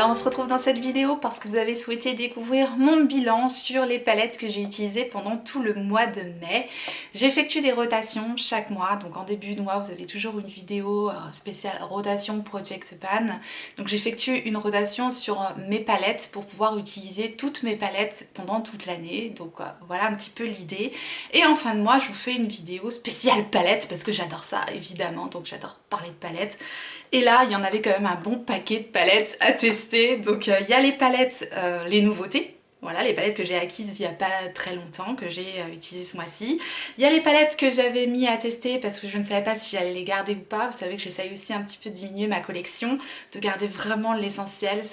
Alors on se retrouve dans cette vidéo parce que vous avez souhaité découvrir mon bilan sur les palettes que j'ai utilisées pendant tout le mois de mai. J'effectue des rotations chaque mois, donc en début de mois vous avez toujours une vidéo spéciale rotation Project Pan. Donc j'effectue une rotation sur mes palettes pour pouvoir utiliser toutes mes palettes pendant toute l'année. Donc voilà un petit peu l'idée. Et en fin de mois je vous fais une vidéo spéciale palette parce que j'adore ça évidemment, donc j'adore parler de palettes. Et là, il y en avait quand même un bon paquet de palettes à tester. Donc il y a les palettes, les nouveautés. Voilà, les palettes que j'ai acquises il n'y a pas très longtemps, que j'ai utilisées ce mois-ci. Il y a les palettes que j'avais mis à tester parce que je ne savais pas si j'allais les garder ou pas. Vous savez que j'essaye aussi un petit peu de diminuer ma collection, de garder vraiment l'essentiel,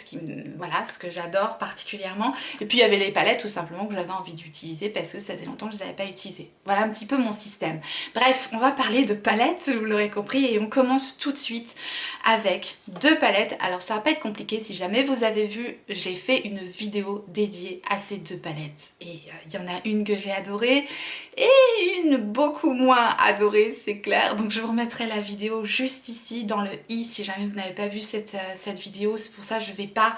voilà, ce que j'adore particulièrement. Et puis il y avait les palettes tout simplement que j'avais envie d'utiliser parce que ça faisait longtemps que je ne les avais pas utilisées. Voilà un petit peu mon système. Bref, on va parler de palettes, vous l'aurez compris, et on commence tout de suite avec deux palettes. Alors ça va pas être compliqué, si jamais vous avez vu, j'ai fait une vidéo dédiée à ces deux palettes et il y en a une que j'ai adorée et une beaucoup moins adorée, c'est clair. Donc je vous remettrai la vidéo juste ici dans le i si jamais vous n'avez pas vu cette vidéo. C'est pour ça que je vais pas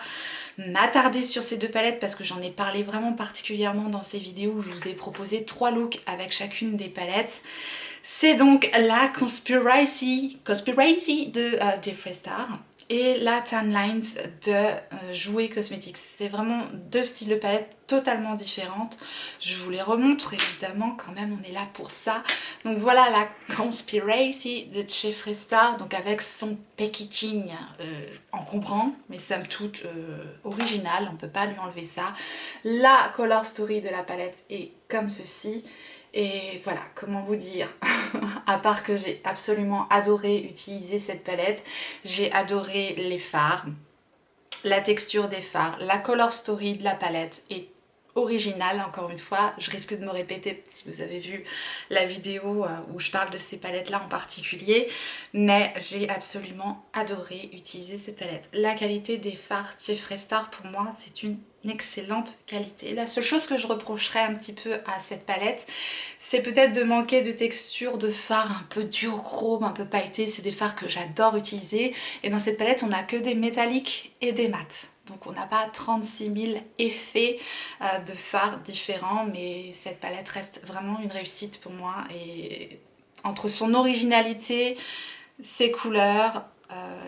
m'attarder sur ces deux palettes parce que j'en ai parlé vraiment particulièrement dans ces vidéos où je vous ai proposé 3 looks avec chacune des palettes. C'est donc la Conspiracy de Jeffree Star et la Tan Lines de Jouer Cosmetics. C'est vraiment deux styles de palette totalement différentes. Je vous les remontre évidemment, quand même on est là pour ça. Donc voilà la Conspiracy de Jeffree Star, donc avec son packaging, on comprend, mais somme toute original, on peut pas lui enlever ça. La Color Story de la palette est comme ceci. Et voilà, comment vous dire, à part que j'ai absolument adoré utiliser cette palette, j'ai adoré les fards, la texture des fards, la color story de la palette est originale, encore une fois. Je risque de me répéter si vous avez vu la vidéo où je parle de ces palettes là en particulier, mais j'ai absolument adoré utiliser cette palette. La qualité des fards Jeffree Star pour moi c'est une excellente qualité. La seule chose que je reprocherais un petit peu à cette palette, c'est peut-être de manquer de texture de fard un peu duochrome, un peu pailleté. C'est des fards que j'adore utiliser et dans cette palette on n'a que des métalliques et des mats. Donc on n'a pas 36 000 effets de fards différents, mais cette palette reste vraiment une réussite pour moi. Et entre son originalité, ses couleurs,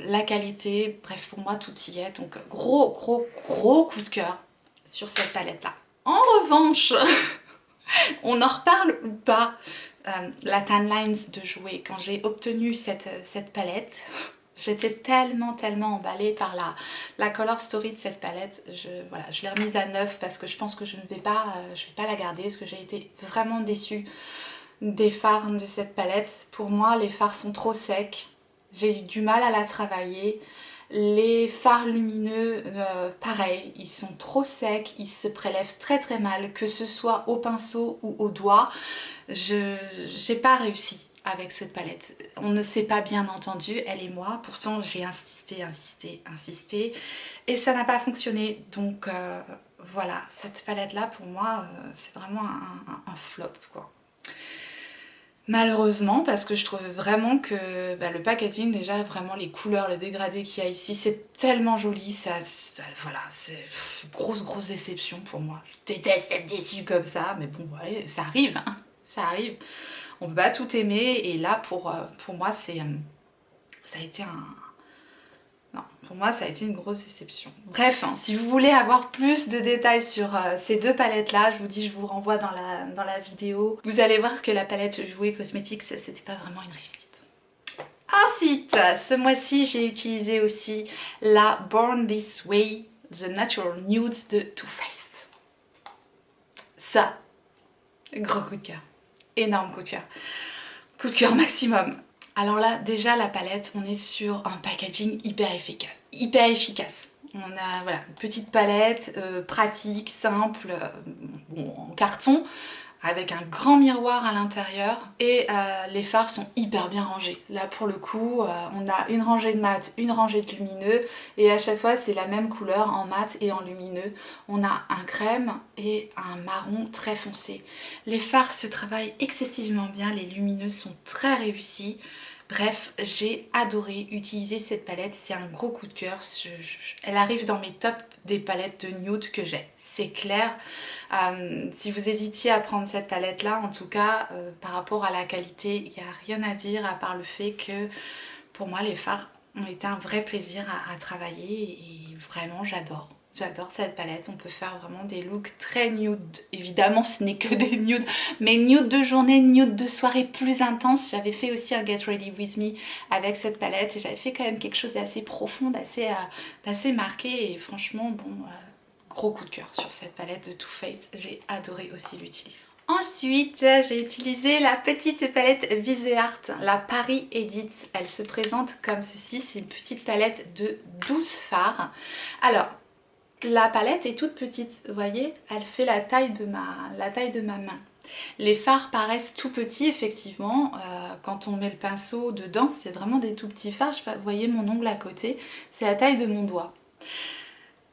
la qualité, bref pour moi tout y est. Donc gros coup de cœur sur cette palette là. En revanche, on en reparle ou pas, la Tan Lines de Jouer, quand j'ai obtenu cette palette, j'étais tellement emballée par la color story de cette palette. Voilà, je l'ai remise à neuf parce que je pense que je vais pas la garder parce que j'ai été vraiment déçue des fards de cette palette. Pour moi les fards sont trop secs, j'ai eu du mal à la travailler. Les fards lumineux, pareil, ils sont trop secs, ils se prélèvent très mal, que ce soit au pinceau ou au doigt. J'ai pas réussi avec cette palette. On ne s'est pas bien entendu, elle et moi, pourtant j'ai insisté et ça n'a pas fonctionné. Donc voilà, cette palette là pour moi c'est vraiment un flop quoi. Malheureusement, parce que je trouvais vraiment que le packaging, déjà vraiment les couleurs, le dégradé qu'il y a ici, c'est tellement joli, voilà, c'est grosse déception pour moi. Je déteste être déçue comme ça, mais bon, ouais, ça arrive, hein, ça arrive. On peut pas tout aimer, et là, pour moi, ça a été non, pour moi ça a été une grosse déception. Bref, hein, si vous voulez avoir plus de détails sur ces deux palettes là, je vous dis, je vous renvoie dans la vidéo. Vous allez voir que la palette Jouer Cosmetics, c'était pas vraiment une réussite. Ensuite, ce mois-ci, j'ai utilisé aussi la Born This Way The Natural Nudes de Too Faced. Ça, gros coup de cœur. Énorme coup de cœur. Coup de cœur maximum. Alors là, déjà la palette, on est sur un packaging hyper efficace. On a voilà, une petite palette pratique, simple, bon, en carton, avec un grand miroir à l'intérieur, et les fards sont hyper bien rangés. Là pour le coup, on a une rangée de mat, une rangée de lumineux, et à chaque fois c'est la même couleur en mat et en lumineux. On a un crème et un marron très foncé. Les fards se travaillent excessivement bien, les lumineux sont très réussis. Bref, j'ai adoré utiliser cette palette, c'est un gros coup de cœur. Elle arrive dans mes tops des palettes de nude que j'ai, c'est clair. Si vous hésitiez à prendre cette palette là, en tout cas, par rapport à la qualité, il n'y a rien à dire à part le fait que pour moi les fards ont été un vrai plaisir à travailler et vraiment j'adore. J'adore cette palette, on peut faire vraiment des looks très nude. Évidemment ce n'est que des nudes, mais nude de journée, nude de soirée plus intense. J'avais fait aussi un Get Ready With Me avec cette palette et j'avais fait quand même quelque chose d'assez profond, d'assez marqué. Et franchement, bon, gros coup de cœur sur cette palette de Too Faced. J'ai adoré aussi l'utiliser. Ensuite, j'ai utilisé la petite palette Viseart, la Paris Edit. Elle se présente comme ceci, c'est une petite palette de 12 fards. Alors, la palette est toute petite, vous voyez, elle fait la taille de ma main. Les fards paraissent tout petits, effectivement, quand on met le pinceau dedans, c'est vraiment des tout petits fards. Vous voyez mon ongle à côté, c'est la taille de mon doigt.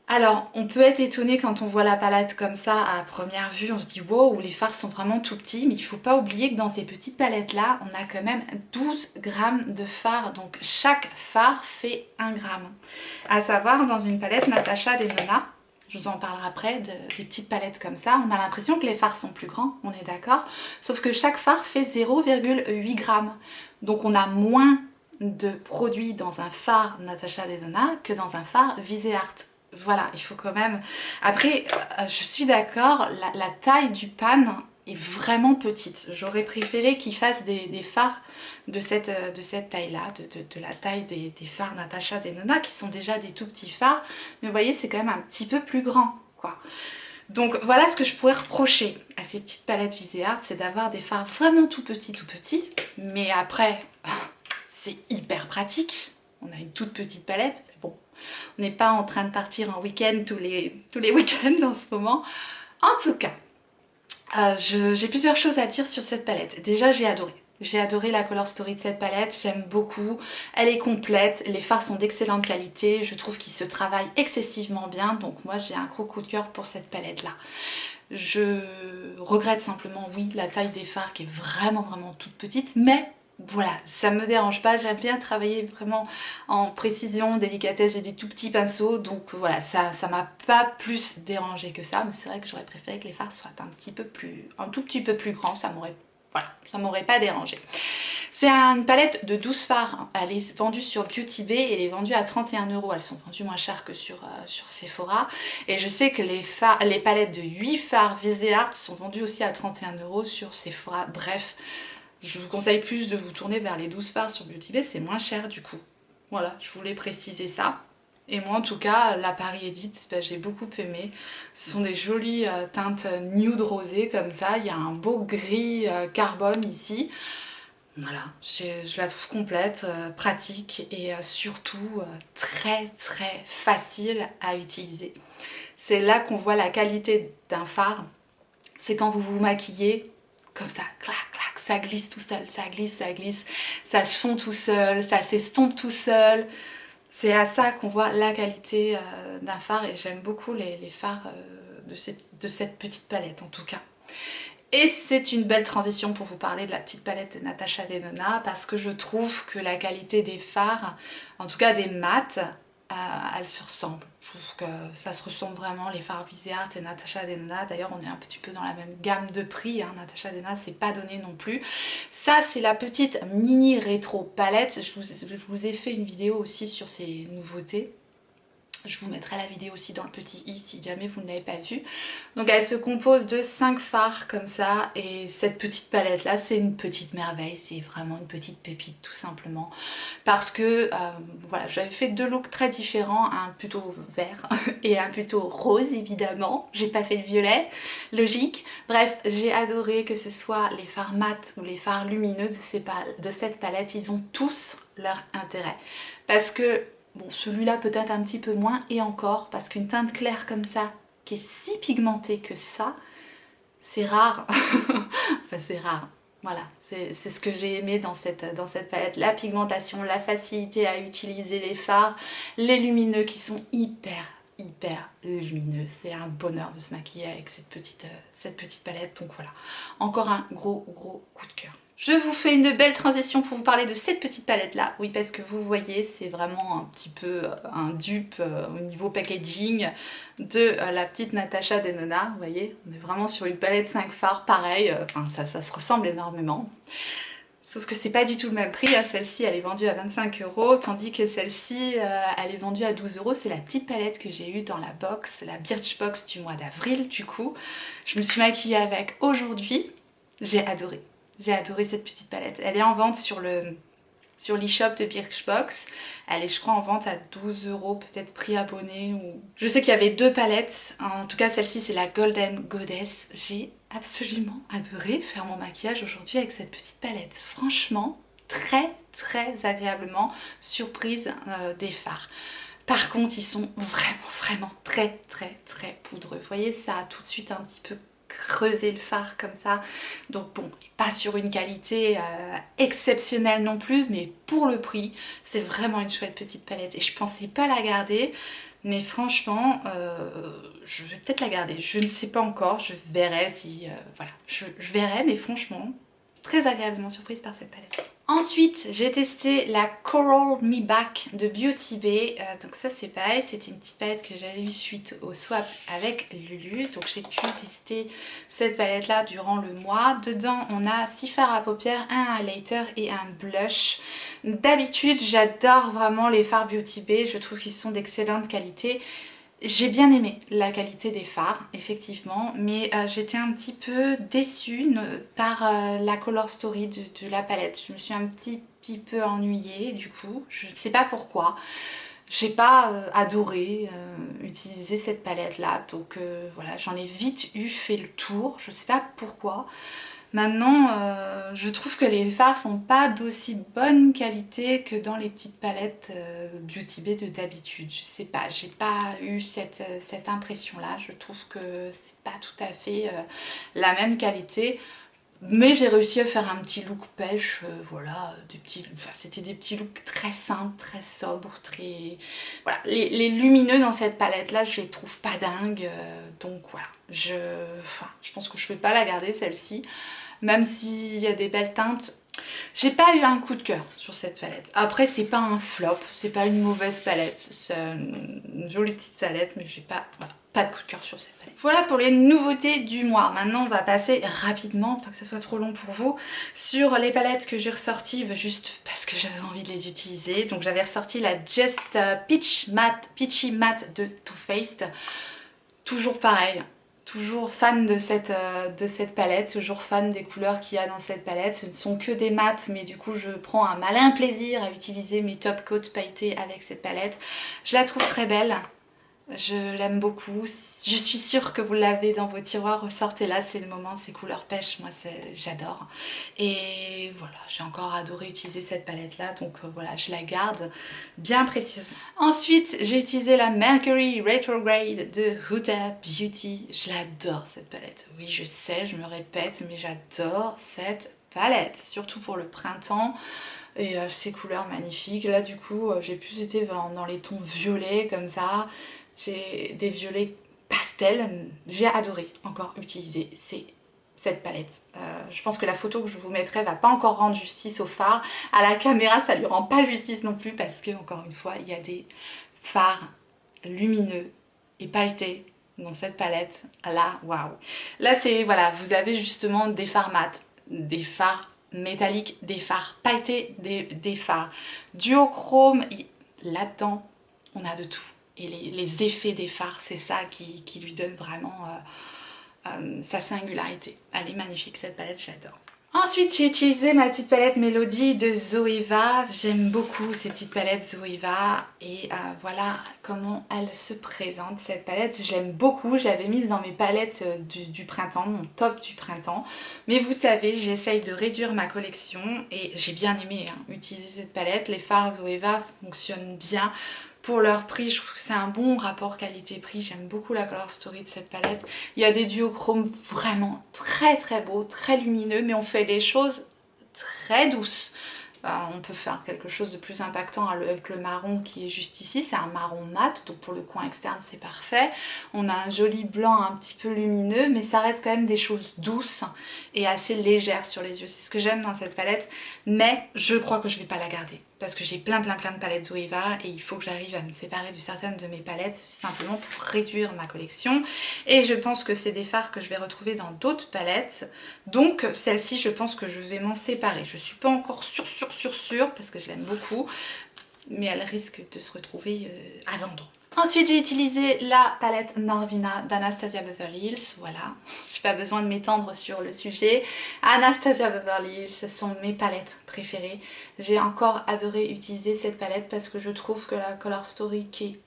Alors, on peut être étonné quand on voit la palette comme ça à première vue, on se dit wow, les fards sont vraiment tout petits, mais il ne faut pas oublier que dans ces petites palettes là, on a quand même 12 grammes de fard, donc chaque fard fait 1 gramme. À savoir, dans une palette Natasha Denona, je vous en parlerai après, des petites palettes comme ça, on a l'impression que les fards sont plus grands, on est d'accord, sauf que chaque fard fait 0,8 grammes. Donc on a moins de produits dans un fard Natasha Denona que dans un fard Viseart. Voilà, il faut quand même... Après, je suis d'accord, la taille du pan est vraiment petite. J'aurais préféré qu'ils fassent des fards de cette taille-là, de la taille des fards Natasha Denona, qui sont déjà des tout petits fards. Mais vous voyez, c'est quand même un petit peu plus grand, quoi. Donc voilà ce que je pourrais reprocher à ces petites palettes Viseart, c'est d'avoir des fards vraiment tout petits. Mais après, c'est hyper pratique. On a une toute petite palette, mais bon... On n'est pas en train de partir en week-end tous les week-ends en ce moment. En tout cas, j'ai plusieurs choses à dire sur cette palette. Déjà, j'ai adoré. J'ai adoré la color story de cette palette, j'aime beaucoup. Elle est complète, les fards sont d'excellente qualité. Je trouve qu'ils se travaillent excessivement bien. Donc moi, j'ai un gros coup de cœur pour cette palette-là. Je regrette simplement, oui, la taille des fards qui est vraiment toute petite. Mais... voilà, ça me dérange pas, j'aime bien travailler vraiment en précision, délicatesse et des tout petits pinceaux, donc voilà, ça m'a pas plus dérangé que ça, mais c'est vrai que j'aurais préféré que les fards soient un tout petit peu plus grands, ça m'aurait pas dérangé. C'est une palette de 12 fards, elle est vendue sur Beauty Bay et elle est vendue à 31 €, elles sont vendues moins cher que sur Sephora, et je sais que les palettes de 8 fards Viseart sont vendues aussi à 31 € sur Sephora, bref. Je vous conseille plus de vous tourner vers les 12 fards sur Beauty Bay, c'est moins cher du coup. Voilà, je voulais préciser ça. Et moi en tout cas, la Paris Edit, j'ai beaucoup aimé. Ce sont des jolies teintes nude rosé comme ça. Il y a un beau gris carbone ici. Voilà, je la trouve complète, pratique et surtout très facile à utiliser. C'est là qu'on voit la qualité d'un fard. C'est quand vous vous maquillez comme ça, clac, ça glisse tout seul, ça glisse, ça se fond tout seul, ça s'estompe tout seul. C'est à ça qu'on voit la qualité d'un fard et j'aime beaucoup les fards de cette petite palette en tout cas. Et c'est une belle transition pour vous parler de la petite palette de Natasha Denona parce que je trouve que la qualité des fards, en tout cas des mats, elles se ressemblent. Je trouve que ça se ressemble vraiment, les fards Viseart et Natasha Denona. D'ailleurs, on est un petit peu dans la même gamme de prix. Hein. Natasha Denona, c'est pas donné non plus. Ça, c'est la petite mini rétro palette. Je vous ai fait une vidéo aussi sur ces nouveautés. Je vous mettrai la vidéo aussi dans le petit i si jamais vous ne l'avez pas vue. Donc elle se compose de 5 fards comme ça et cette petite palette là c'est une petite merveille, c'est vraiment une petite pépite tout simplement. Parce que voilà, j'avais fait 2 looks très différents, un plutôt vert et un plutôt rose évidemment. J'ai pas fait le violet, logique. Bref, j'ai adoré que ce soit les fards mat ou les fards lumineux de cette palette, ils ont tous leur intérêt. Parce que bon, celui-là peut-être un petit peu moins, et encore, parce qu'une teinte claire comme ça, qui est si pigmentée que ça, c'est rare. Enfin, c'est rare. Voilà, c'est ce que j'ai aimé dans cette palette. La pigmentation, la facilité à utiliser les fards, les lumineux qui sont hyper lumineux. C'est un bonheur de se maquiller avec cette petite palette. Donc voilà, encore un gros coup de cœur. Je vous fais une belle transition pour vous parler de cette petite palette là. Oui, parce que vous voyez, c'est vraiment un petit peu un dupe au niveau packaging de la petite Natasha Denona. Vous voyez, on est vraiment sur une palette 5 fards, pareil, enfin ça se ressemble énormément. Sauf que c'est pas du tout le même prix, celle-ci elle est vendue à 25 €, tandis que celle-ci elle est vendue à 12 €. C'est la petite palette que j'ai eue dans la box, la Birchbox du mois d'avril du coup. Je me suis maquillée avec aujourd'hui, j'ai adoré. J'ai adoré cette petite palette. Elle est en vente sur l'e-shop de Birchbox. Elle est je crois en vente à 12 €, peut-être prix abonné ou... Je sais qu'il y avait deux palettes. En tout cas celle-ci c'est la Golden Goddess. J'ai absolument adoré faire mon maquillage aujourd'hui avec cette petite palette. Franchement, très agréablement surprise des fards. Par contre, ils sont vraiment très poudreux. Vous voyez, ça a tout de suite un petit peu creuser le fard comme ça, donc bon, pas sur une qualité exceptionnelle non plus, mais pour le prix c'est vraiment une chouette petite palette et je pensais pas la garder, mais franchement je vais peut-être la garder, je ne sais pas encore, je verrai si voilà, je verrai, mais franchement très agréablement surprise par cette palette. Ensuite, j'ai testé la Coral Me Back de Beauty Bay. Donc ça c'est pareil, c'était une petite palette que j'avais eue suite au swap avec Lulu. Donc j'ai pu tester cette palette là durant le mois. Dedans on a 6 fards à paupières, un highlighter et un blush. D'habitude j'adore vraiment les fards Beauty Bay, je trouve qu'ils sont d'excellente qualité. J'ai bien aimé la qualité des fards, effectivement, mais j'étais un petit peu déçue par la color story de la palette. Je me suis un petit peu ennuyée du coup, je ne sais pas pourquoi. J'ai pas adoré utiliser cette palette là, donc voilà, j'en ai vite fait le tour, je sais pas pourquoi. Maintenant, je trouve que les fards sont pas d'aussi bonne qualité que dans les petites palettes Beauty Bay de d'habitude. Je sais pas, j'ai pas eu cette impression là. Je trouve que c'est pas tout à fait la même qualité. Mais j'ai réussi à faire un petit look pêche, voilà, c'était des petits looks très simples, très sobres, très... Voilà, les lumineux dans cette palette là, je les trouve pas dingues, donc voilà, je pense que je vais pas la garder celle-ci, même s'il y a des belles teintes. J'ai pas eu un coup de cœur sur cette palette. Après c'est pas un flop, c'est pas une mauvaise palette, c'est une jolie petite palette, mais j'ai pas, voilà, pas de coup de cœur sur cette palette. Voilà pour les nouveautés du mois. Maintenant on va passer rapidement, pas que ça soit trop long pour vous, sur les palettes que j'ai ressorties, juste parce que j'avais envie de les utiliser. Donc j'avais ressorti la Just Peachy Matte de Too Faced. Toujours pareil. Toujours fan de cette palette, toujours fan des couleurs qu'il y a dans cette palette. Ce ne sont que des mats, mais du coup je prends un malin plaisir à utiliser mes top coats pailletés avec cette palette. Je la trouve très belle, je l'aime beaucoup. Je suis sûre que vous l'avez dans vos tiroirs, ressortez-la, c'est le moment, ces couleurs pêche, moi j'adore. Et voilà, j'ai encore adoré utiliser cette palette là, donc voilà, je la garde bien précieusement. Ensuite, j'ai utilisé la Mercury Retrograde de Huda Beauty. Je l'adore cette palette, oui je sais, je me répète, mais j'adore cette palette, surtout pour le printemps. Et ces couleurs magnifiques, là du coup j'ai plus été dans les tons violets comme ça. J'ai des violets pastels, j'ai adoré encore utiliser cette palette. Je pense que la photo que je vous mettrai va pas encore rendre justice au fard. À la caméra ça lui rend pas justice non plus parce que encore une fois il y a des fards lumineux et pailletés dans cette palette. Là waouh. Là c'est voilà, vous avez justement des fards mat, des fards métalliques, des fards pailletés, des fards duochrome. Là-dedans on a de tout. Et les effets des fards, c'est ça qui lui donne vraiment sa singularité. Elle est magnifique cette palette, j'adore. Ensuite, j'ai utilisé ma petite palette Mélodie de Zoeva. J'aime beaucoup ces petites palettes Zoeva. Et voilà comment elle se présente, cette palette. J'aime beaucoup. Je l'avais mise dans mes palettes du printemps, mon top du printemps. Mais vous savez, j'essaye de réduire ma collection. Et j'ai bien aimé utiliser cette palette. Les fards Zoeva fonctionnent bien. Pour leur prix, je trouve que c'est un bon rapport qualité-prix. J'aime beaucoup la color story de cette palette. Il y a des duochromes vraiment très beaux, très lumineux, mais on fait des choses très douces. On peut faire quelque chose de plus impactant avec le marron qui est juste ici, c'est un marron mat, donc pour le coin externe c'est parfait. On a un joli blanc un petit peu lumineux, mais ça reste quand même des choses douces et assez légères sur les yeux. C'est ce que j'aime dans cette palette, mais je crois que je vais pas la garder parce que j'ai plein de palettes Zoeva et il faut que j'arrive à me séparer de certaines de mes palettes simplement pour réduire ma collection. Et je pense que c'est des fards que je vais retrouver dans d'autres palettes, donc celle-ci je pense que je vais m'en séparer. Je suis pas encore sûre parce que je l'aime beaucoup, mais elle risque de se retrouver à vendre. Ensuite j'ai utilisé la palette Norvina d'Anastasia Beverly Hills, voilà, j'ai pas besoin de m'étendre sur le sujet. Anastasia Beverly Hills, ce sont mes palettes préférées. J'ai encore adoré utiliser cette palette parce que je trouve que la color story qui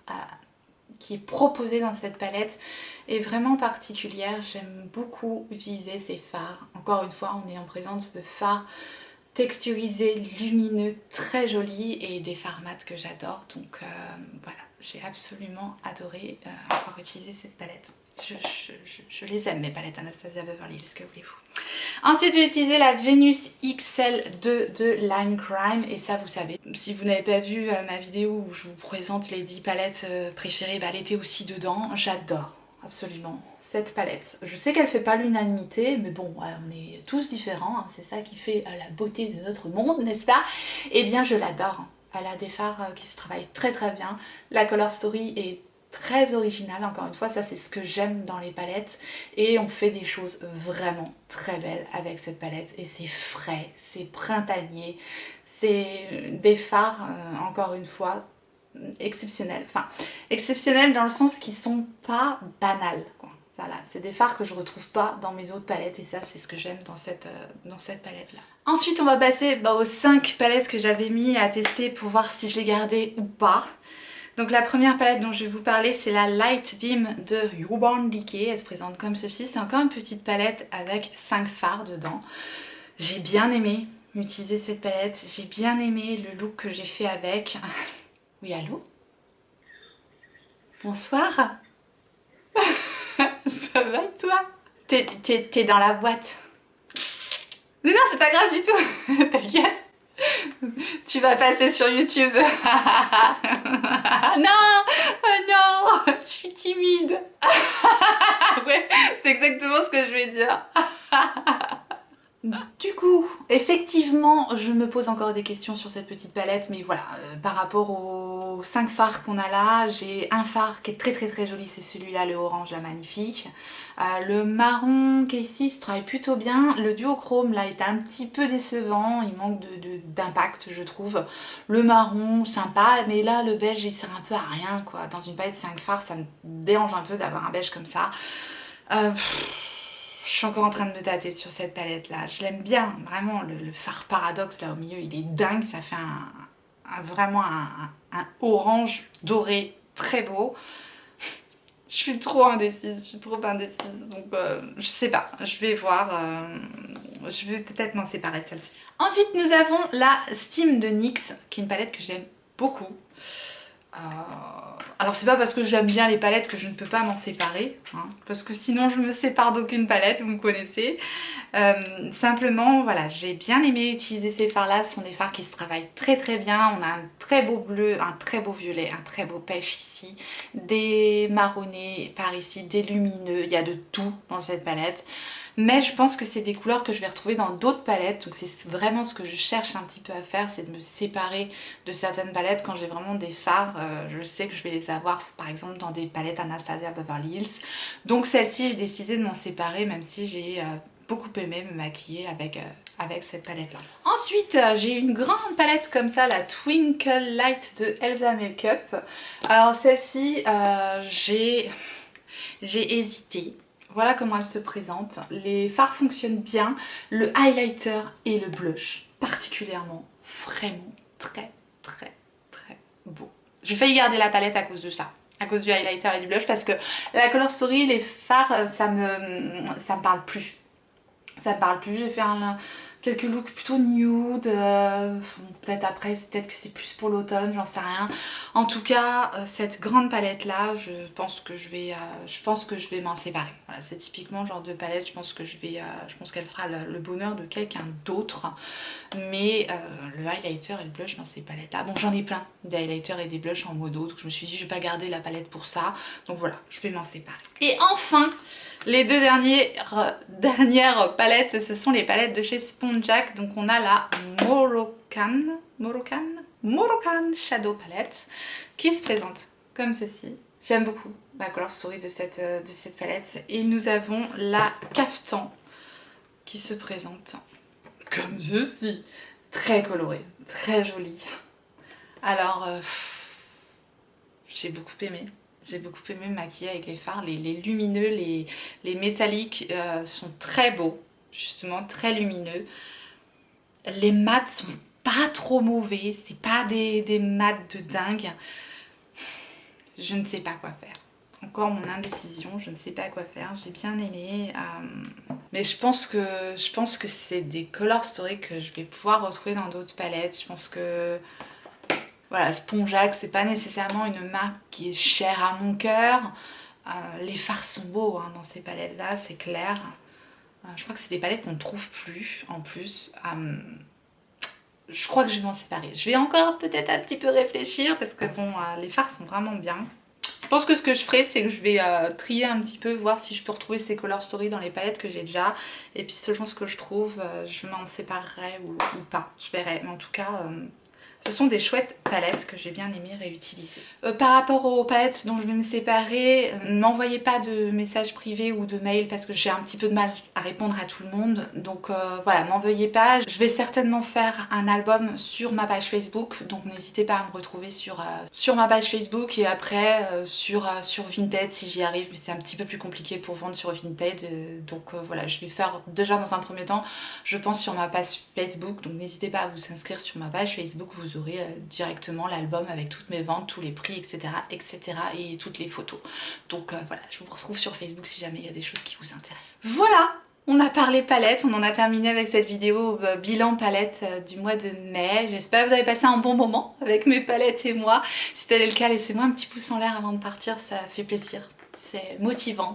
est proposée dans cette palette est vraiment particulière. J'aime beaucoup utiliser ces fards. Encore une fois, on est en présence de fards texturisés, lumineux, très jolis et des fards mat que j'adore. Donc voilà, j'ai absolument adoré encore utiliser cette palette. Je les aime mes palettes Anastasia Beverly Hills, que voulez-vous. Ensuite j'ai utilisé la Venus XL2 de Lime Crime et ça vous savez, si vous n'avez pas vu ma vidéo où je vous présente les 10 palettes préférées, bah, elle était aussi dedans. J'adore absolument cette palette. Je sais qu'elle fait pas l'unanimité, mais bon, on est tous différents, hein, c'est ça qui fait la beauté de notre monde, n'est-ce pas? Eh bien je l'adore, elle a des fards qui se travaillent très bien, la color story est très originale, encore une fois, ça c'est ce que j'aime dans les palettes, et on fait des choses vraiment très belles avec cette palette, et c'est frais, c'est printanier, c'est des fards, encore une fois, exceptionnels, enfin exceptionnels dans le sens qu'ils sont pas banals, quoi. Voilà, c'est des fards que je retrouve pas dans mes autres palettes et ça c'est ce que j'aime dans cette palette là. Ensuite on va passer aux 5 palettes que j'avais mis à tester pour voir si je les gardais ou pas. Donc la première palette dont je vais vous parler c'est la Light Beam de Urban Decay, elle se présente comme ceci, c'est encore une petite palette avec 5 fards dedans. J'ai bien aimé utiliser cette palette, j'ai bien aimé le look que j'ai fait avec. Oui allô? Bonsoir. Ça va et toi? T'es dans la boîte. Mais non, c'est pas grave du tout. T'inquiète. Tu vas passer sur YouTube. Non, oh non, je suis timide. Ouais, c'est exactement ce que je vais dire. Du coup, effectivement, je me pose encore des questions sur cette petite palette, mais voilà, par rapport aux 5 fards qu'on a là, j'ai un phare qui est très joli, c'est celui-là, le orange, là, magnifique. Le marron qui est ici se travaille plutôt bien. Le duochrome, là, est un petit peu décevant, il manque d'impact, je trouve. Le marron, sympa, mais là, le beige, il sert un peu à rien, quoi. Dans une palette 5 fards, ça me dérange un peu d'avoir un beige comme ça. Je suis encore en train de me tâter sur cette palette là, je l'aime bien, vraiment, le phare paradoxe là au milieu il est dingue, ça fait vraiment un orange doré très beau. Je suis trop indécise, donc je sais pas, je vais voir, je vais peut-être m'en séparer de celle-ci. Ensuite nous avons la Steam de NYX, qui est une palette que j'aime beaucoup. Alors c'est pas parce que j'aime bien les palettes que je ne peux pas m'en séparer, hein, parce que sinon je me sépare d'aucune palette, vous me connaissez. Simplement voilà, j'ai bien aimé utiliser ces fards là, ce sont des fards qui se travaillent très bien. On a un très beau bleu, un très beau violet, un très beau pêche ici, des marronnés par ici, des lumineux, il y a de tout dans cette palette. Mais je pense que c'est des couleurs que je vais retrouver dans d'autres palettes, donc c'est vraiment ce que je cherche un petit peu à faire, c'est de me séparer de certaines palettes quand j'ai vraiment des fards. Je sais que je vais les avoir par exemple dans des palettes Anastasia Beverly Hills, donc celle-ci j'ai décidé de m'en séparer, même si j'ai beaucoup aimé me maquiller avec cette palette là. Ensuite j'ai une grande palette comme ça, la Twinkle Light de Elsa Makeup. Alors celle-ci j'ai hésité. Voilà comment elle se présente. Les fards fonctionnent bien. Le highlighter et le blush, particulièrement, vraiment très beau. J'ai failli garder la palette à cause de ça, à cause du highlighter et du blush, parce que la color story, les fards, ça me parle plus. Ça me parle plus. J'ai fait quelques looks plutôt nude, peut-être après, peut-être que c'est plus pour l'automne, j'en sais rien. En tout cas, cette grande palette là, je pense que je vais m'en séparer. Voilà, c'est typiquement le genre de palette, je pense qu'elle fera le bonheur de quelqu'un d'autre. Mais le highlighter et le blush dans ces palettes là, bon j'en ai plein des highlighters et des blushs en modo, donc je me suis dit je vais pas garder la palette pour ça, donc voilà, je vais m'en séparer. Et enfin, les deux dernières palettes, ce sont les palettes de chez Spongeac. Donc on a la Moroccan Shadow Palette qui se présente comme ceci. J'aime beaucoup la couleur souris de cette palette. Et nous avons la Caftan qui se présente comme ceci. Très colorée, très jolie. Alors, j'ai beaucoup aimé. J'ai beaucoup aimé me maquiller avec les fards, les lumineux, les métalliques sont très beaux, justement très lumineux. Les mats sont pas trop mauvais, c'est pas des mats de dingue. Je ne sais pas quoi faire. Encore mon indécision, je ne sais pas quoi faire. J'ai bien aimé, mais je pense que c'est des color story que je vais pouvoir retrouver dans d'autres palettes. Je pense que voilà, Spongeac, c'est pas nécessairement une marque qui est chère à mon cœur. Les fards sont beaux hein, dans ces palettes-là, c'est clair. Je crois que c'est des palettes qu'on ne trouve plus en plus. Je crois que je vais m'en séparer. Je vais encore peut-être un petit peu réfléchir parce que bon, les fards sont vraiment bien. Je pense que ce que je ferai, c'est que je vais trier un petit peu, voir si je peux retrouver ces color story dans les palettes que j'ai déjà. Et puis selon ce que je trouve, je m'en séparerai ou pas. Je verrai. Mais en tout cas... ce sont des chouettes palettes que j'ai bien aimé réutiliser. Par rapport aux palettes dont je vais me séparer, ne m'envoyez pas de messages privés ou de mails parce que j'ai un petit peu de mal à répondre à tout le monde. Donc voilà, m'envoyez pas. Je vais certainement faire un album sur ma page Facebook. Donc n'hésitez pas à me retrouver sur ma page Facebook et après sur Vinted si j'y arrive. Mais c'est un petit peu plus compliqué pour vendre sur Vinted. Donc voilà, je vais faire déjà dans un premier temps, je pense sur ma page Facebook. Donc n'hésitez pas à vous inscrire sur ma page Facebook. Vous aurez directement l'album avec toutes mes ventes, tous les prix, etc. et toutes les photos. Donc voilà, je vous retrouve sur Facebook si jamais il y a des choses qui vous intéressent. Voilà, on a parlé palette, on en a terminé avec cette vidéo bilan palette du mois de mai. J'espère que vous avez passé un bon moment avec mes palettes et moi. Si tel est le cas, laissez-moi un petit pouce en l'air avant de partir, ça fait plaisir. C'est motivant,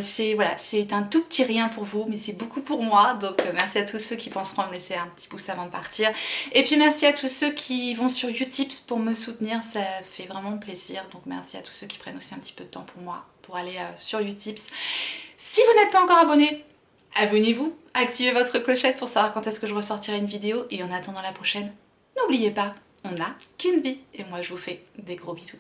c'est un tout petit rien pour vous mais c'est beaucoup pour moi, donc merci à tous ceux qui penseront à me laisser un petit pouce avant de partir et puis merci à tous ceux qui vont sur Utips pour me soutenir, ça fait vraiment plaisir, donc merci à tous ceux qui prennent aussi un petit peu de temps pour moi pour aller sur Utips. Si vous n'êtes pas encore abonné, abonnez-vous, activez votre clochette pour savoir quand est-ce que je ressortirai une vidéo et en attendant la prochaine, n'oubliez pas, on n'a qu'une vie et moi je vous fais des gros bisous.